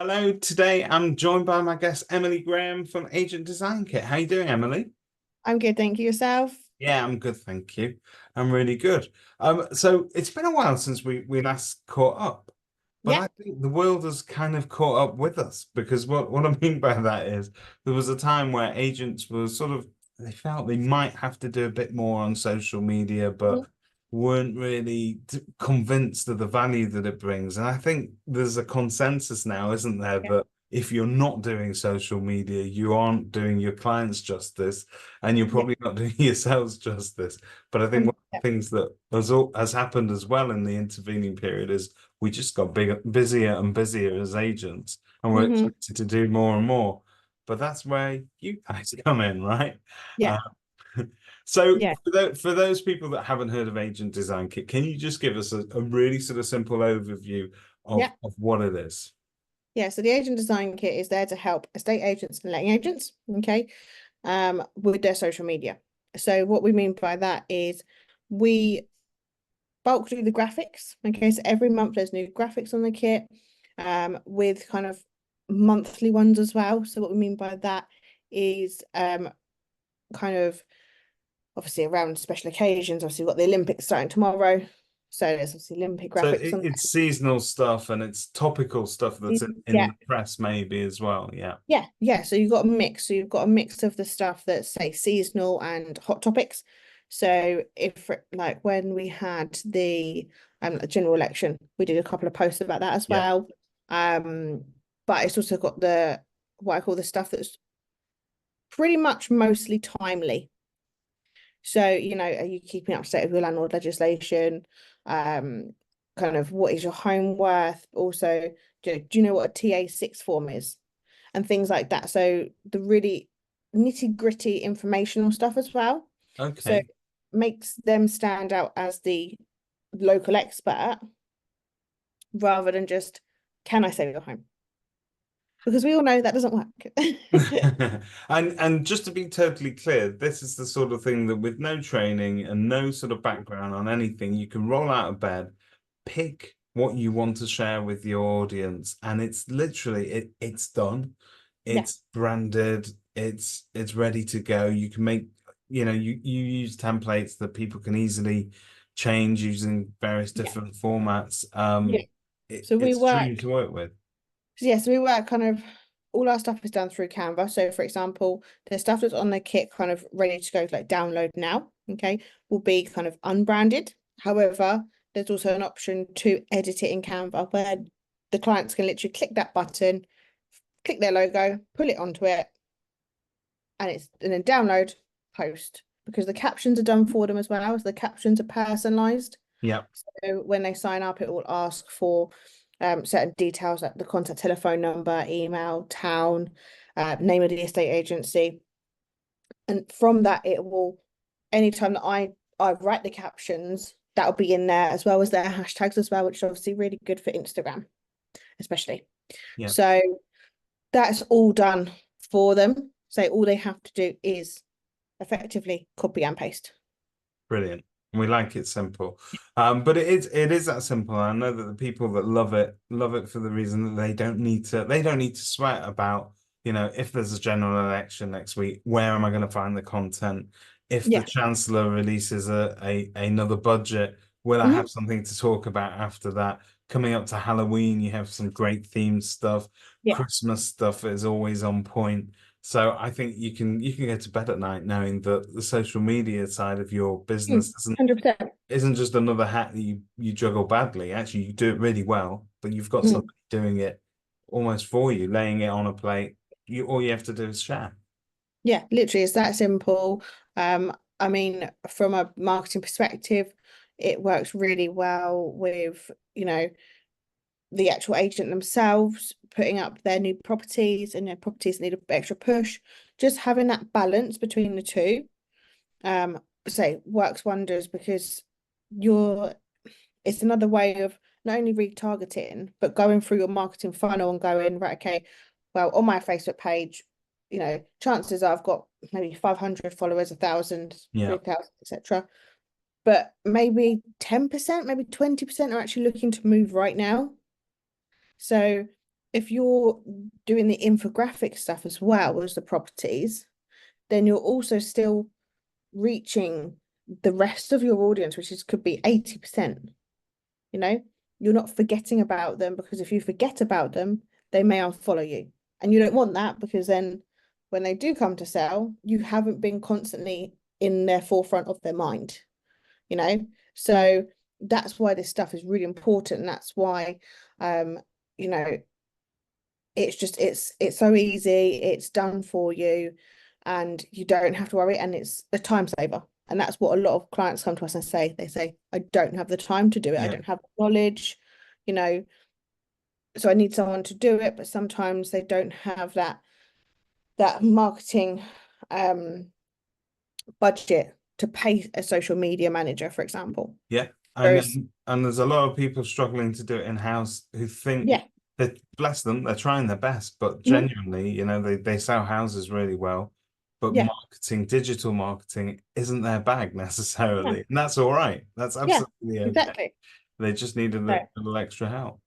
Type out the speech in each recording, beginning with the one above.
Hello, today I'm joined by my guest Emily Graham from Agent Design Kit. How you doing, Emily? I'm good, thank you. Yourself? Yeah, I'm good, thank you. I'm really good. So it's been a while since we last caught up, but Yeah. I think the world has kind of caught up with us because what I mean by that is there was a time where agents were sort of they felt they might have to do a bit more on social media, but Mhm. weren't really convinced of the value that it brings. And I think there's a consensus now, isn't there, Yeah. that if you're not doing social media, you aren't doing your clients justice and you're Yeah. probably not doing yourselves justice. But I think one of the things that has happened as well in the intervening period is we just got bigger, busier and busier as agents, and we're Mm-hmm. expected to do more and more. But that's where you guys come in, right? Yeah. Uh, so Yeah. for those people that haven't heard of Agent Design Kit, can you just give us a really sort of simple overview Yeah. of what it is? Yeah. So the agent design kit is there to help estate agents and letting agents, okay, with their social media. So what we mean by that is we bulk do the graphics. Okay. So every month there's new graphics on the kit, with kind of monthly ones as well. So what we mean by that is kind of obviously around special occasions. Obviously, we've got the Olympics starting tomorrow. So there's obviously Olympic So graphics on it's seasonal stuff and it's topical stuff that's there. in Yeah. the press maybe as well. Yeah. Yeah. Yeah. So you've got a mix. So you've got a mix of the stuff that's say seasonal and hot topics. So if like when we had the general election, we did a couple of posts about that as Yeah. well. Um, but it's also got the what I call the stuff that's pretty much mostly timely. So, are you keeping up to date with your landlord legislation? Um, Kind of what is your home worth? Also, do you know what a TA6 form is? And things like that. So the really nitty-gritty informational stuff as well. So Okay. makes them stand out as the local expert rather than just, can I sell your home? Because we all know that doesn't work. And just to be totally clear, this is the sort of thing that with no training and no sort of background on anything, you can roll out of bed, pick what you want to share with your audience, and it's literally it's done. Yeah, It's branded, it's ready to go. You can make, you use templates that people can easily change using various yeah, different formats. yeah. So we It's a dream work to work with. Yeah, so we work kind of all our stuff is done through Canva. So for example, the stuff that's on the kit kind of ready to go, like download now, okay, will be kind of unbranded. However, there's also an option to edit it in Canva where the clients can literally click that button, click their logo, pull it onto it, and then download, post. Because the captions are done for them as well. So the captions are personalized. Yeah. So when they sign up, it will ask for certain details like the contact telephone number, email, town, name of the estate agency. And from that, it will, anytime that I write the captions, that'll be in there as well as their hashtags as well, which is obviously really good for Instagram, especially. Yeah. So that's all done for them. So all they have to do is effectively copy and paste. Brilliant. We like it simple. But it is that simple. I know that the people that love it for the reason that they don't need to sweat about, if there's a general election next week, where am I going to find the content? If the Yeah. Chancellor releases another budget, will I Mhm. have something to talk about after that? Coming up to Halloween, you have some great themed stuff. Yeah. Christmas stuff is always on point. So I think you can go to bed at night knowing that the social media side of your business isn't 100%. isn't just another hat that you juggle badly. Actually, you do it really well, but you've got somebody doing it almost for you, laying it on a plate. All you have to do is share. Yeah, literally, it's that simple. I mean, from a marketing perspective, it works really well with, the actual agent themselves putting up their new properties and their properties need an extra push. Just having that balance between the two, um, say works wonders because you're it's another way of not only retargeting, but going through your marketing funnel and going, right, okay, well, on my Facebook page, chances are I've got maybe 500 followers, 1,000, Yeah. 3,000, etc. But maybe 10%, maybe 20% are actually looking to move right now. So if you're doing the infographic stuff as well as the properties, then you're also still reaching the rest of your audience, which is could be 80%. You know, you're not forgetting about them, because if you forget about them, they may unfollow you. And you don't want that, because then when they do come to sell, you haven't been constantly in their forefront of their mind, you know? So that's why this stuff is really important. And that's why, um, you know, it's just it's so easy, it's done for you, and you don't have to worry, and it's a time saver. And that's what a lot of clients come to us and say. They say, I don't have the time to do it, I Yeah. don't have the knowledge, you know, so I need someone to do it. But sometimes they don't have that marketing budget to pay a social media manager, for example. Yeah. Whereas, And there's a lot of people struggling to do it in-house who think yeah, that, bless them, they're trying their best, but mhm, genuinely, they sell houses really well, but yeah, marketing, digital marketing isn't their bag no, necessarily. And that's all right. That's yeah, absolutely okay. exactly. They just needed So, a little extra help.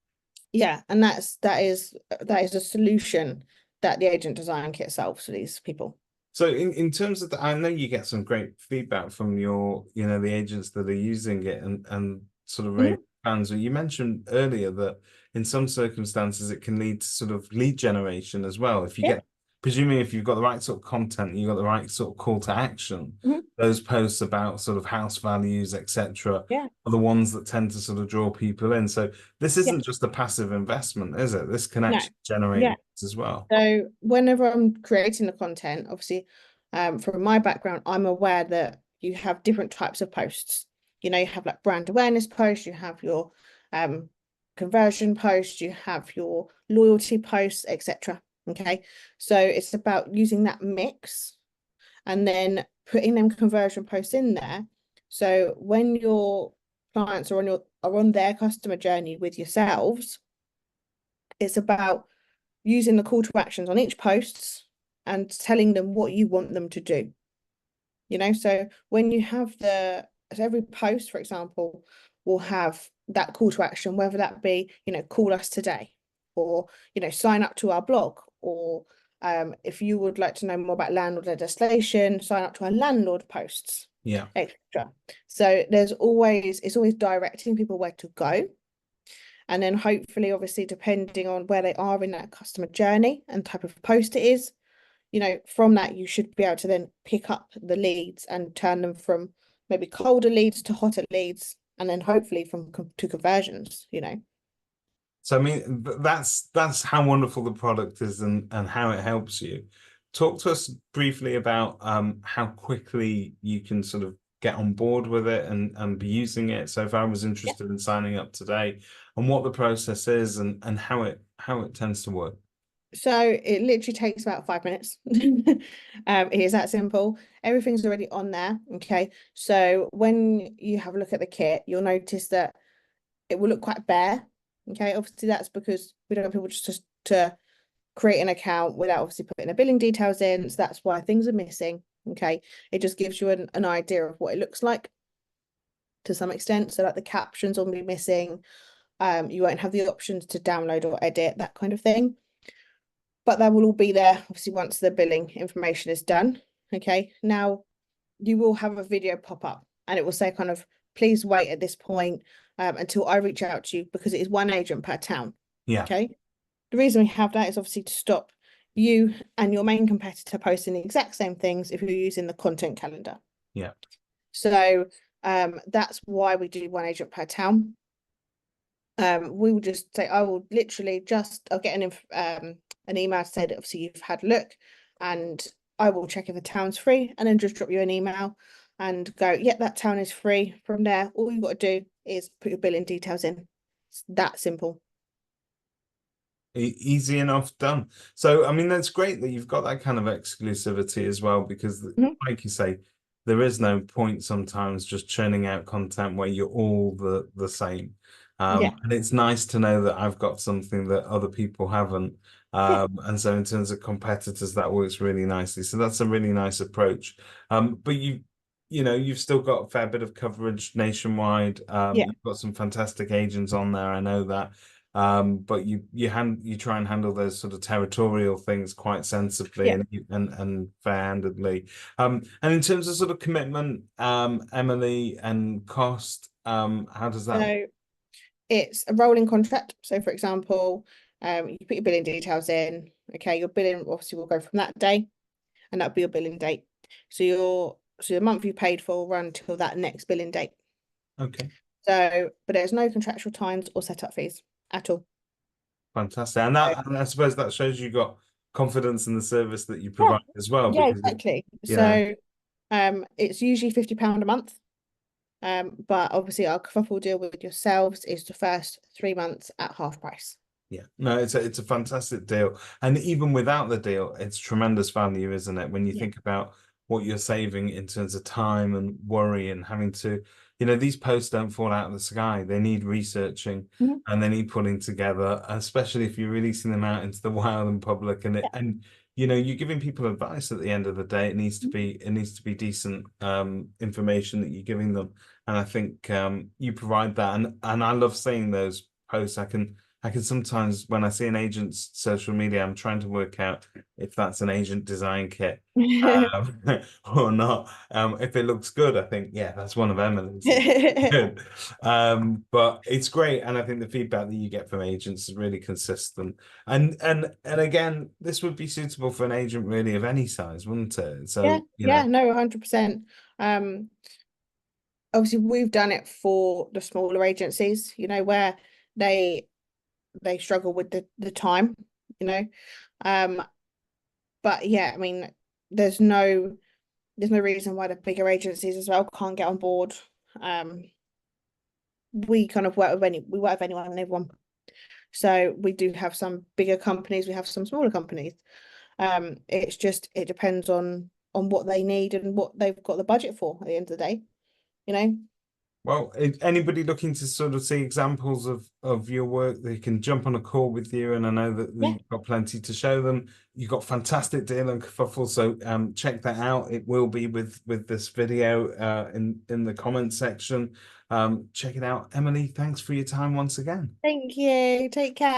yeah, and that is a solution that the agent design kit solves for these people. So in terms of I know you get some great feedback from the agents that are using it and sort of very Mhm. fans. You mentioned earlier that in some circumstances it can lead to sort of lead generation as well. If you Yeah. get, presuming if you've got the right sort of content, you've got the right sort of call to action, Mhm. those posts about sort of house values, etc., Yeah. are the ones that tend to sort of draw people in. So this Yeah. isn't just a passive investment, is it? This can No. actually generate Yeah. leads as well. So whenever I'm creating the content, obviously, from my background, I'm aware that you have different types of posts. You know, you have like brand awareness posts, you have your um conversion posts, you have your loyalty posts, etc. Okay. So it's about using that mix and then putting them conversion posts in there. So when your clients are on their customer journey with yourselves, it's about using the call to actions on each post and telling them what you want them to do. You know, so when you have so every post, for example, will have that call to action, whether that be, call us today, or, sign up to our blog, or if you would like to know more about landlord legislation, sign up to our landlord posts, Yeah. etc. So it's always directing people where to go. And then hopefully, obviously, depending on where they are in that customer journey and type of post it is, from that, you should be able to then pick up the leads and turn them from maybe colder leads to hotter leads, and then hopefully to conversions. So I mean, that's how wonderful the product is and how it helps you. Talk to us briefly about how quickly you can sort of get on board with it and be using it. So if I was Yeah. interested in signing up today, and what the process is and how it tends to work. So it literally takes about 5 minutes. It is that simple. Everything's already on there. Okay. So when you have a look at the kit, you'll notice that it will look quite bare. Okay. Obviously, that's because we don't want people just to create an account without obviously putting the billing details in. So that's why things are missing. Okay. It just gives you an idea of what it looks like to some extent. So like the captions will be missing. You won't have the options to download or edit, that kind of thing. But that will all be there, obviously, once the billing information is done. Okay. Now you will have a video pop up and it will say kind of, please wait at this point until I reach out to you, because it is one agent per town. Yeah, Okay. The reason we have that is obviously to stop you and your main competitor posting the exact same things if you're using the content calendar. yeah. So that's why we do one agent per town. We will just say, I will literally I'll get an email to say that obviously you've had a look, and I will check if the town's free, and then just drop you an email and go, yeah, that town is free. From there, all you've got to do is put your billing details in. It's that simple. Easy enough done. So, I mean, that's great that you've got that kind of exclusivity as well, because, Mhm. like you say, there is no point sometimes just churning out content where you're all the same. Yeah, And it's nice to know that I've got something that other people haven't. yeah, And so, in terms of competitors, that works really nicely. So that's a really nice approach. But you've still got a fair bit of coverage nationwide. yeah. You've got some fantastic agents on there. I know that. But you try and handle those sort of territorial things quite sensibly Yeah. and fair-handedly. And in terms of sort of commitment, Emily, and cost, how does that? So it's a rolling contract. So for example, you put your billing details in. Okay, your billing obviously will go from that day, and that'll be your billing date. So the month you paid for will run till that next billing date. Okay. So, but there's no contractual times or setup fees at all. Fantastic. And I suppose that shows you got confidence in the service that you Yeah, provide as well, yeah, because exactly. you know, So, it's usually £50 a month. But obviously our kerfuffle deal with yourselves is the first 3 months at half price. yeah, no, it's a fantastic deal. And even without the deal, it's tremendous value, isn't it? When you Yeah. think about what you're saving in terms of time and worry and having to, these posts don't fall out of the sky. They need researching Mhm. and they need putting together, especially if you're releasing them out into the wild and public, and you're giving people advice at the end of the day. It needs to be decent information that you're giving them. And I think you provide that. And I love seeing those posts. I can sometimes, when I see an agent's social media, I'm trying to work out if that's an agent design kit um, or not. If it looks good, I think, yeah, that's one of Emily's. It's good. But it's great, and I think the feedback that you get from agents is really consistent. And again, this would be suitable for an agent really of any size, wouldn't it? Yeah, So, yeah, no, 100%. Um, Obviously we've done it for the smaller agencies, where they they struggle with the time, you know. Um, but yeah, I mean, there's no there's no reason why the bigger agencies as well can't get on board. Um, we kind of we work with anyone and everyone. So we do have some bigger companies, we have some smaller companies. It's just it depends on what they need and what they've got the budget for at the end of the day, you know. Well, anybody looking to sort of see examples of your work, they can jump on a call with you, and I know that Yeah. you've got plenty to show them. You've got fantastic deal on Kerfuffle, so check that out. It will be with this video in the comment section. Check it out. Emily, thanks for your time once again. Thank you. Take care.